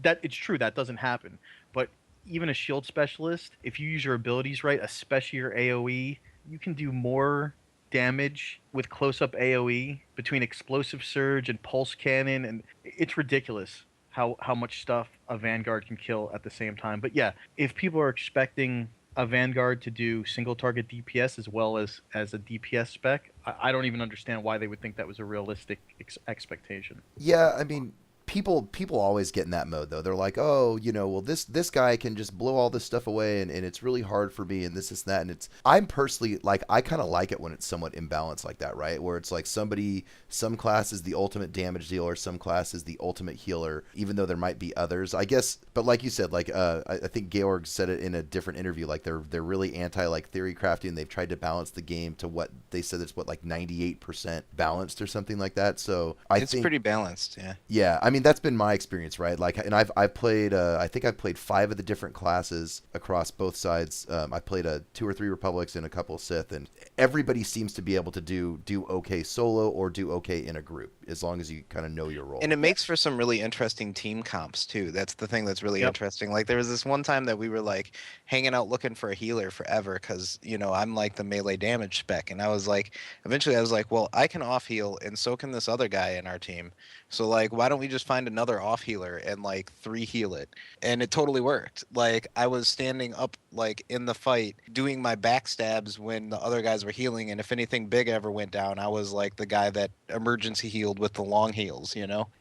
That it's true, that doesn't happen. But even a shield specialist, if you use your abilities right, especially your AoE, you can do more damage with close-up AoE between explosive surge and pulse cannon, and it's ridiculous how much stuff a Vanguard can kill at the same time. But yeah, if people are expecting a Vanguard to do single target DPS as well as a DPS spec, I don't even understand why they would think that was a realistic expectation. Yeah, I mean, people always get in that mode though. They're like, oh, well, this guy can just blow all this stuff away, and it's really hard for me, and this and that. And I'm personally like, I kind of like it when it's somewhat imbalanced like that, right? Where it's like some class is the ultimate damage dealer, some class is the ultimate healer, even though there might be others, I guess. But like you said, like I think Georg said it in a different interview, like they're really anti like theory crafting. They've tried to balance the game to what they said it's like 98% balanced or something like that. So It's pretty balanced, yeah. Yeah, I mean, that's been my experience, right? Like, and I've played I think I've played 5 of the different classes across both sides. I played 2 or 3 Republics and a couple of Sith, and everybody seems to be able to do okay solo or do okay in a group, as long as you kind of know your role. And it makes for some really interesting team comps too. That's the thing that's really interesting. Like, there was this one time that we were like hanging out looking for a healer forever because I'm like the melee damage spec, and eventually I was like, well, I can off heal, and so can this other guy in our team. So like, why don't we just find another off healer and like 3 heal it? And it totally worked. Like, I was standing up like in the fight doing my backstabs when the other guys were healing, and if anything big ever went down, I was like the guy that emergency healed with the long heals,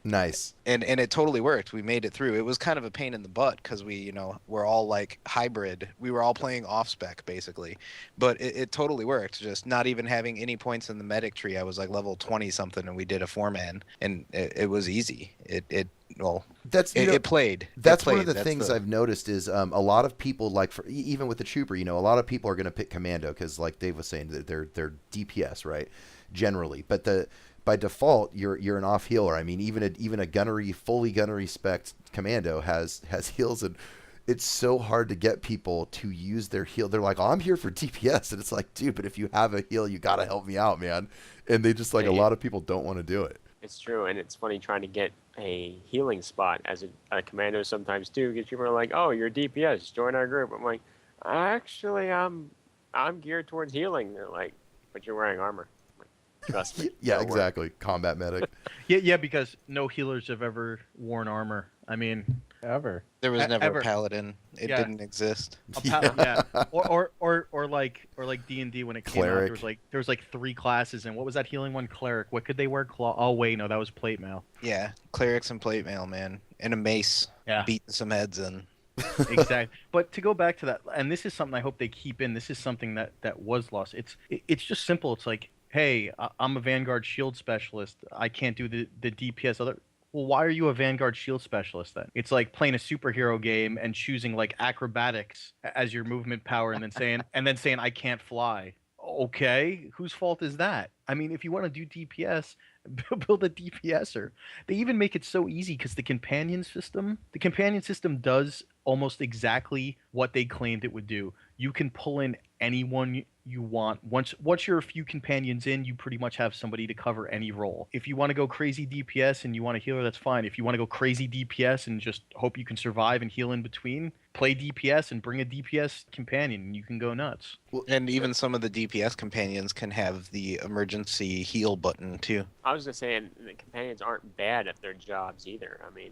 Nice. And it totally worked. We made it through. It was kind of a pain in the butt because we're all like hybrid. We were all playing off spec basically, but it totally worked. Just not even having any points in the medic tree. I was like level 20 something, and we did a 4-man, and it was easy. It played. That's one of the things I've noticed is a lot of people, like even with the trooper, a lot of people are going to pick commando because, like Dave was saying, that they're DPS, right? Generally, but by default you're an off healer. I mean, even a fully gunnery spec commando has heals, and it's so hard to get people to use their heal. They're like, oh, I'm here for DPS, and it's like, dude, but if you have a heal, you gotta help me out, man. And they just like, a lot of people don't want to do it. It's true, and it's funny trying to get a healing spot as a commando sometimes too, because people are like, "Oh, you're DPS, join our group." I'm like, actually, I'm geared towards healing. They're like, "But you're wearing armor." I'm like, trust me. Yeah, exactly. Combat medic. Yeah, because no healers have ever worn armor. I mean, Ever. There was never ever. a paladin. It didn't exist. Yeah. Or like D&D when it came Cleric. out, there was like 3 classes, and what was that healing one? Cleric. What could they wear? Oh wait, no, that was plate mail. Yeah, clerics and plate mail, man, and a mace. Yeah. Beating some heads in. Exactly. But to go back to that, and this is something I hope they keep in. This is something that was lost. It's just simple. It's like, hey, I'm a Vanguard shield specialist. I can't do the DPS. Well, why are you a Vanguard shield specialist then? It's like playing a superhero game and choosing like acrobatics as your movement power, and then saying I can't fly. Okay, whose fault is that? I mean, if you want to do DPS, build a DPSer. They even make it so easy because the companion system does almost exactly what they claimed it would do. You can pull in anyone you want. Once you're a few companions in, you pretty much have somebody to cover any role. If you want to go crazy DPS and you want a healer, that's fine. If you want to go crazy DPS and just hope you can survive and heal in between, play DPS and bring a DPS companion and you can go nuts. And even some of the DPS companions can have the emergency heal button too. I was just saying the companions aren't bad at their jobs either. I mean,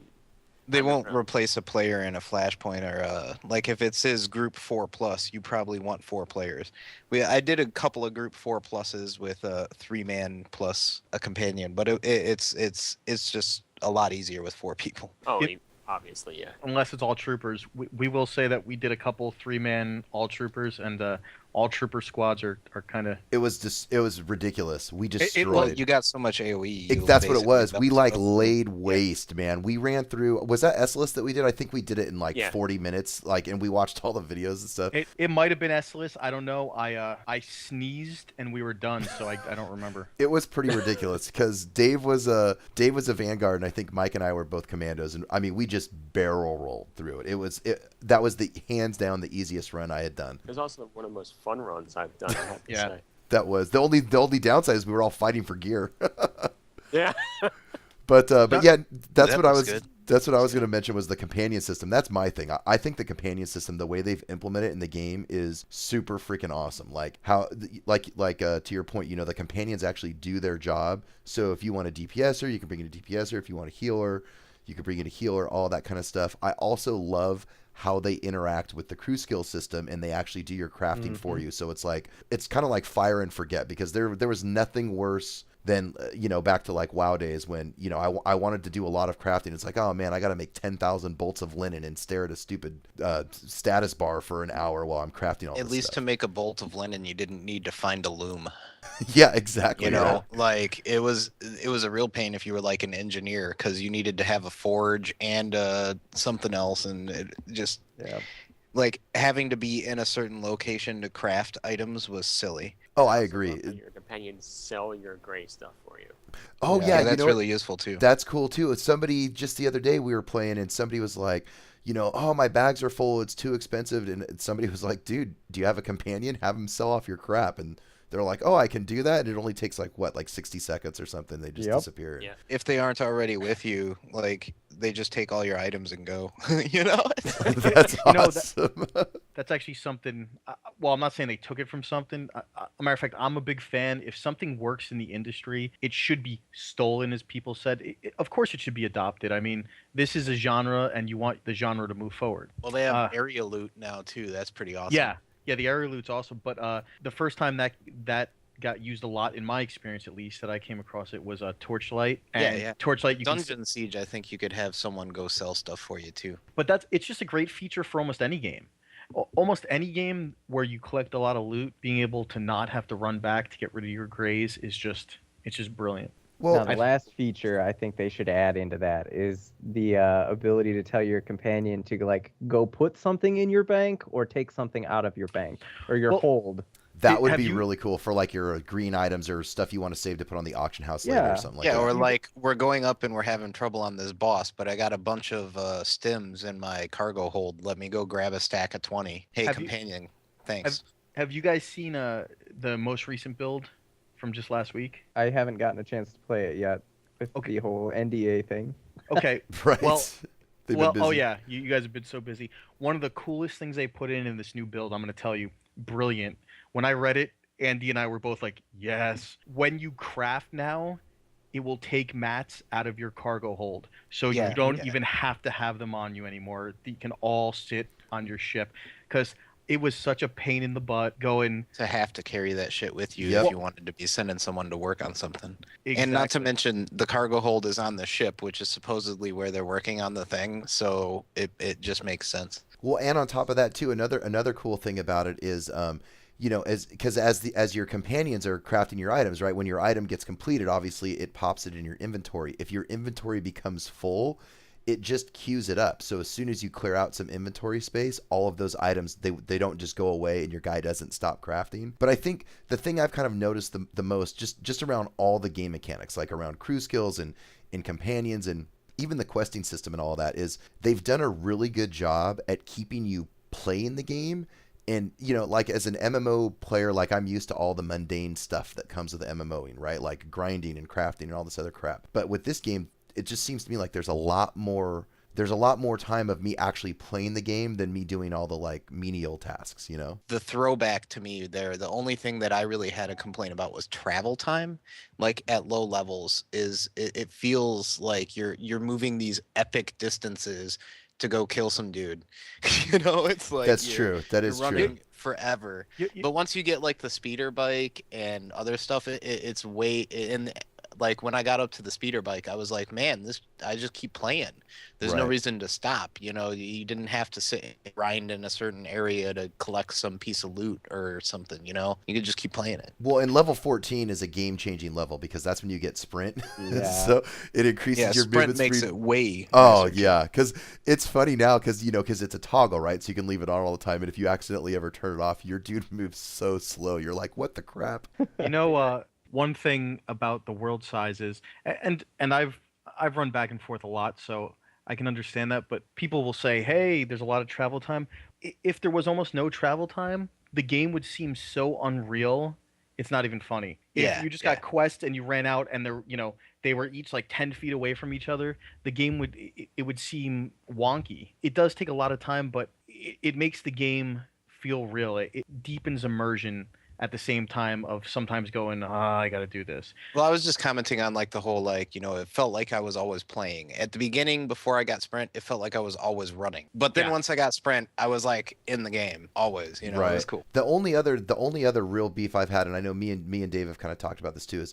They won't replace a player in a flashpoint or like if it says group 4+, you probably want 4 players. I did a couple of group 4+s with a 3-man plus a companion, but it's just a lot easier with 4 people. Oh, obviously, yeah. Unless it's all troopers. We will say that we did a couple 3-man all troopers, and all trooper squads are kind of. It was ridiculous. We destroyed. Well, you got so much AOE. That's what it was. We laid waste, man. We ran through. Was that S-list that we did? I think we did it in 40 minutes. And we watched all the videos and stuff. It might have been S-list. I don't know. I sneezed and we were done, so I don't remember. It was pretty ridiculous because Dave was a Vanguard, and I think Mike and I were both commandos, and I mean we just barrel rolled through it. That was the hands down the easiest run I had done. It was also one of the most fun runs I've done. I have to say. That was the only downside is we were all fighting for gear. Yeah. But yeah, that's that what I was. good. That's what I was going to mention was the companion system. That's my thing. I think the companion system, the way they've implemented it in the game, is super freaking awesome. Like how, to your point, the companions actually do their job. So if you want a DPSer, you can bring in a DPSer. If you want a healer, you can bring in a healer. All that kind of stuff. I also love how they interact with the crew skill system, and they actually do your crafting for you. So it's kind of like fire and forget, because there was nothing worse than back to like WoW days when I wanted to do a lot of crafting. It's like, oh man, I got to make 10,000 bolts of linen and stare at a stupid status bar for an hour while I'm crafting all this At least stuff. to make a bolt of linen, you didn't need to find a loom. Yeah, exactly. Like it was a real pain if you were like an engineer, because you needed to have a forge and something else, and it just like having to be in a certain location to craft items was silly. Oh, I agree. Your companions sell your gray stuff for you. Oh yeah, that's really useful too. That's cool too. Somebody just the other day we were playing, and somebody was like, oh, my bags are full, it's too expensive, and somebody was like, dude, do you have a companion? Have him sell off your crap. And they're like, oh, I can do that, and it only takes like 60 seconds or something. They just disappear. Yeah. If they aren't already with you, like they just take all your items and go. That's awesome. That's actually something. Well, I'm not saying they took it from something. Matter of fact, I'm a big fan. If something works in the industry, it should be stolen, as people said. Of course, it should be adopted. I mean, this is a genre, and you want the genre to move forward. Well, they have area loot now too. That's pretty awesome. Yeah, the area loot's awesome. But the first time that got used a lot, in my experience at least, that I came across it was Torchlight. And Torchlight, Dungeon Siege, I think you could have someone go sell stuff for you too. But it's just a great feature for almost any game. Almost any game where you collect a lot of loot, being able to not have to run back to get rid of your grays is just brilliant. Well, now, the last feature I think they should add into that is the ability to tell your companion to like go put something in your bank or take something out of your bank or your hold. That would be really cool for like your green items or stuff you want to save to put on the auction house later or something like that. Yeah, or like we're going up and we're having trouble on this boss, but I got a bunch of stims in my cargo hold. Let me go grab a stack of 20. Hey, companion, thanks. Have you guys seen the most recent build from just last week? I haven't gotten a chance to play it yet with the whole NDA thing. Okay, right. Well, oh yeah, you guys have been so busy. One of the coolest things they put in this new build, I'm going to tell you, brilliant. When I read it, Andy and I were both like, yes. When you craft now, it will take mats out of your cargo hold. So you don't even have to have them on you anymore. You can all sit on your ship. Because it was such a pain in the butt going to have to carry that shit with you if you wanted to be sending someone to work on something. Exactly. And not to mention the cargo hold is on the ship, which is supposedly where they're working on the thing. So it just makes sense. Well, and on top of that too, another cool thing about it is as your companions are crafting your items, right? When your item gets completed, obviously it pops it in your inventory. If your inventory becomes full, it just queues it up. So as soon as you clear out some inventory space, all of those items, they don't just go away and your guy doesn't stop crafting. But I think the thing I've kind of noticed the most, just around all the game mechanics, like around crew skills and companions and even the questing system and all that, is they've done a really good job at keeping you playing the game And, like as an MMO player, like I'm used to all the mundane stuff that comes with MMOing, right? Like grinding and crafting and all this other crap. But with this game, it just seems to me like there's a lot more time of me actually playing the game than me doing all the like menial tasks, The throwback to me there, the only thing that I really had a complaint about was travel time. Like at low levels, it feels like you're moving these epic distances to go kill some dude. It's like That's true. That is you're true. running forever. But once you get like the speeder bike and other stuff, it's way and like when I got up to the speeder bike, I was like, man, I just keep playing. There's no Right. reason to stop. You didn't have to sit and grind in a certain area to collect some piece of loot or something. You could just keep playing it. Well, and level 14 is a game-changing level because that's when you get sprint. Yeah. So it increases Yeah, your sprint movement makes speed. it way. Oh, nicer. yeah, because it's funny now because it's a toggle, right? So you can leave it on all the time, and if you accidentally ever turn it off, your dude moves so slow. You're like, what the crap? One thing about the world sizes, and I've run back and forth a lot, so I can understand that. But people will say, "Hey, there's a lot of travel time." If there was almost no travel time, the game would seem so unreal. It's not even funny. If you just got quests and you ran out and they were each like 10 feet away from each other, the game would seem wonky. It does take a lot of time, but it makes the game feel real. It deepens immersion at the same time of sometimes going, I got to do this. Well, I was just commenting on like the whole like, it felt like I was always playing. At the beginning, before I got sprint, it felt like I was always running. But then once I got sprint, I was like in the game always. It was cool. The only other real beef I've had, and I know me and Dave have kind of talked about this too, is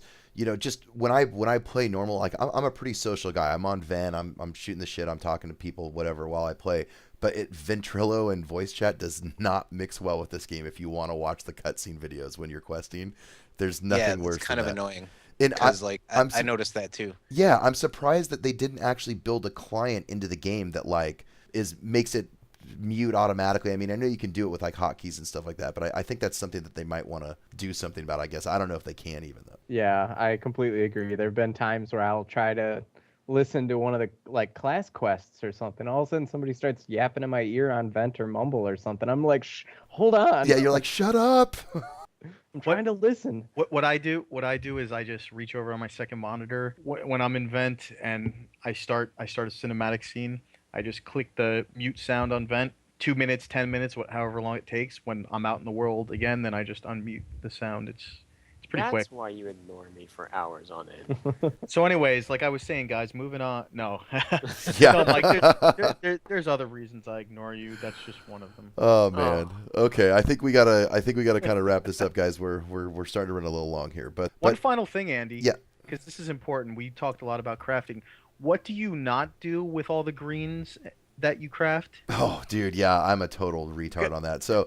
just when I play normal, like I'm a pretty social guy. I'm on Ven, I'm shooting the shit, I'm talking to people, whatever, while I play. But Ventrilo and voice chat does not mix well with this game. If you want to watch the cutscene videos when you're questing, there's nothing worse. It's kind than of that. annoying. And Because I noticed that too. Yeah, I'm surprised that they didn't actually build a client into the game that like makes it mute automatically. I mean, I know you can do it with like hotkeys and stuff like that, but I think that's something that they might want to do something about. I guess I don't know if they can even though. Yeah, I completely agree. There have been times where I'll try to listen to one of the like class quests or something. All of a sudden somebody starts yapping in my ear on Vent or Mumble or something. I'm like, hold on. Yeah, you're like, shut up. I'm trying to listen. What I do is I just reach over on my second monitor when I'm in Vent and I start a cinematic scene. I just click the mute sound on Vent. 2 minutes, 10 minutes, however long it takes. When I'm out in the world again, then I just unmute the sound. It's pretty quick. That's why you ignore me for hours on end. So, anyways, like I was saying, guys, moving on. No, Yeah. No, Mike, there's other reasons I ignore you. That's just one of them. Oh man. Okay, I think we gotta kind of wrap this up, guys. We're starting to run a little long here, but One final thing, Andy. Yeah. Because this is important. We talked a lot about crafting. What do you not do with all the greens that you craft? Oh, dude, yeah, I'm a total retard on that. So.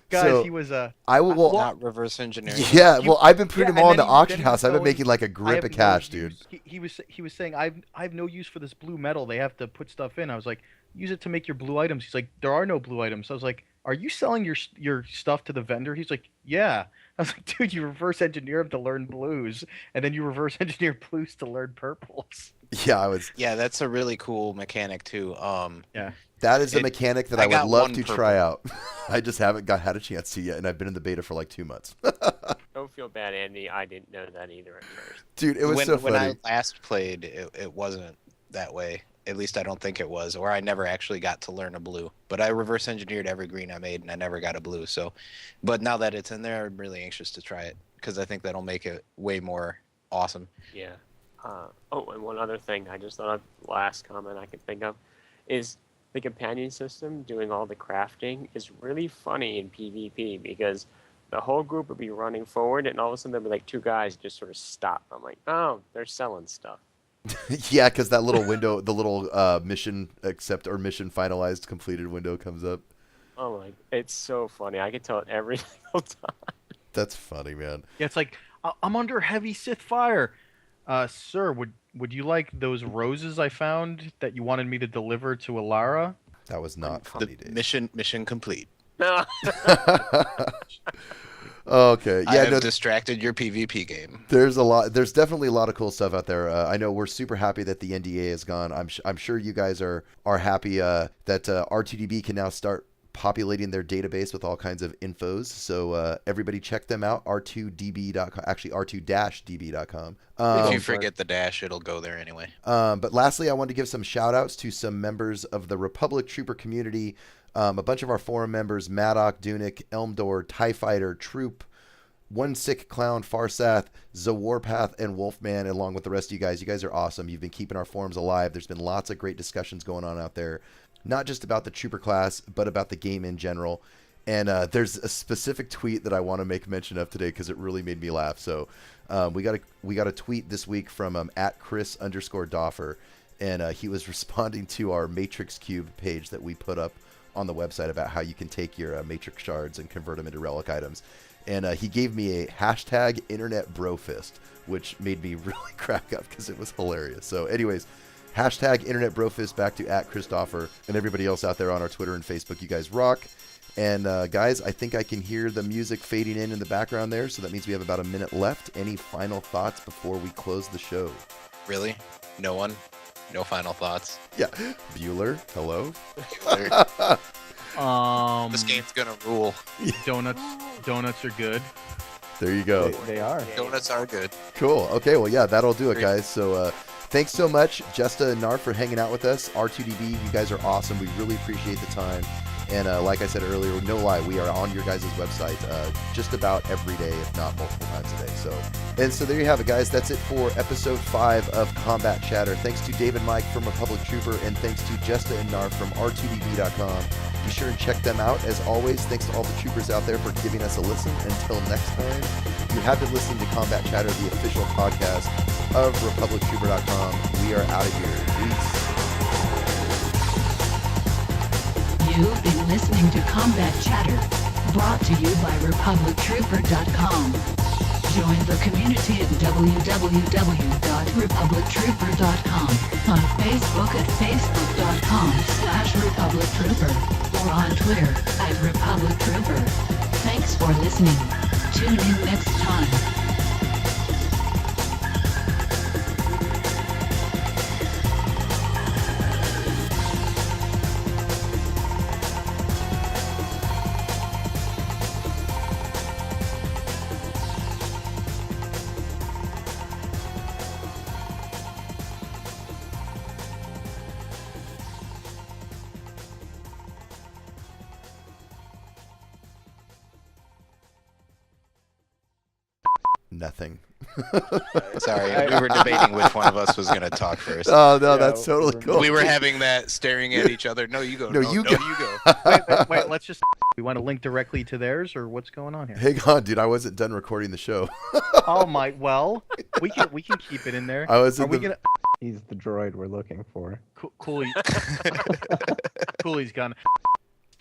Guys, So, he was I will. Well, Not reverse engineering. yeah, well, I've been putting Yeah, them all in and the then auction he was house. I've been going, making like a I grip have of no cash, dude. use- He was saying I have no use for this blue metal. They have to put stuff in. I was like, use it to make your blue items. He's like, there are no blue items. I was like, are you selling your stuff to the vendor? He's like, yeah. I was like, dude, you reverse engineer them to learn blues, and then you reverse engineer blues to learn purples. Yeah, I was. Yeah, that's a really cool mechanic too. Yeah. That is a mechanic that I I would got love one to purple. try out. I just haven't had a chance to yet, and I've been in the beta for like 2 months. Don't feel bad, Andy. I didn't know that either at first. Dude, it was so when funny. I last played, it wasn't that way. At least I don't think it was, or I never actually got to learn a blue. But I reverse engineered every green I made, and I never got a blue. So, but now that it's in there, I'm really anxious to try it because I think that'll make it way more awesome. Yeah. And one other thing I just thought of, last comment I could think of, is the companion system doing all the crafting is really funny in PvP because the whole group would be running forward and all of a sudden there'd be like two guys just sort of stop. I'm like, oh, they're selling stuff. Yeah, because that little window, the little mission finalized completed window comes up. Oh my, it's so funny. I can tell it every single time. That's funny, man. Yeah, it's like I'm under heavy Sith fire. Sir, would you like those roses I found that you wanted me to deliver to Alara? That was not funny, The Dave. mission complete. No. Okay, I yeah, have no, distracted your PvP game. there's definitely a lot of cool stuff out there. I know we're super happy that the NDA is gone. I'm sure you guys are happy that R2-DB can now start populating their database with all kinds of infos. So everybody check them out, R2-DB.com, actually R2-DB.com. If you forget the dash, it'll go there anyway. But lastly, I wanted to give some shout outs to some members of the Republic Trooper community. A bunch of our forum members, Maddock, Dunic, Elmdor, TIE Fighter, Troop, One Sick Clown, Farsath, Zawarpath, and Wolfman, along with the rest of you guys. You guys are awesome. You've been keeping our forums alive. There's been lots of great discussions going on out there, not just about the Trooper class, but about the game in general. And there's a specific tweet that I want to make mention of today because it really made me laugh. So we got a tweet this week from at Chris_Doffer, and he was responding to our Matrix Cube page that we put up on the website about how you can take your Matrix shards and convert them into relic items. And he gave me a hashtag internet brofist, which made me really crack up because it was hilarious. So anyways, hashtag internet brofist back to at Christopher and everybody else out there on our Twitter and Facebook. You guys rock. And guys, I think I can hear the music fading in the background there. So that means we have about a minute left. Any final thoughts before we close the show? Really? No one? No final thoughts? Yeah. Bueller, hello. Bueller. This game's gonna rule. Donuts are good. There you go. They are. Donuts are good. Cool. Okay, well, yeah, that'll do it, guys. So thanks so much, Jesta and Nar, for hanging out with us. R2-DB, you guys are awesome. We really appreciate the time. And like I said earlier, no lie, we are on your guys' website just about every day, if not multiple times a day. So there you have it, guys. That's it for episode 5 of Combat Chatter. Thanks to David Mike from Republic Trooper, and thanks to Jesta and Nar from R2DB.com. Be sure and check them out. As always, thanks to all the troopers out there for giving us a listen. Until next time, you have been listening to Combat Chatter, the official podcast of RepublicTrooper.com. We are out of here. Peace. You've been listening to Combat Chatter, brought to you by RepublicTrooper.com. Join the community at www.republictrooper.com, on Facebook at facebook.com/RepublicTrooper, or on Twitter at RepublicTrooper. Thanks for listening. Tune in next time. Nothing. Sorry, we were debating which one of us was going to talk first. Oh, no, Yeah, that's totally cool. We were having that staring at each other. No, you go. No, you go. You go. Wait, let's just. We want to link directly to theirs, or what's going on here? Hang on, dude. I wasn't done recording the show. Oh my. Well, we can keep it in there. I was Are in we the... gonna? He's the droid we're looking for. Cooley. Cooley's gone.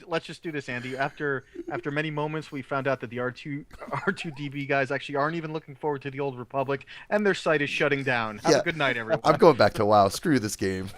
Let's just do this, Andy. After many moments, we found out that the R2-DB guys actually aren't even looking forward to the Old Republic, and their site is shutting down. Have a good night, everyone. I'm going back to WoW. Screw this game.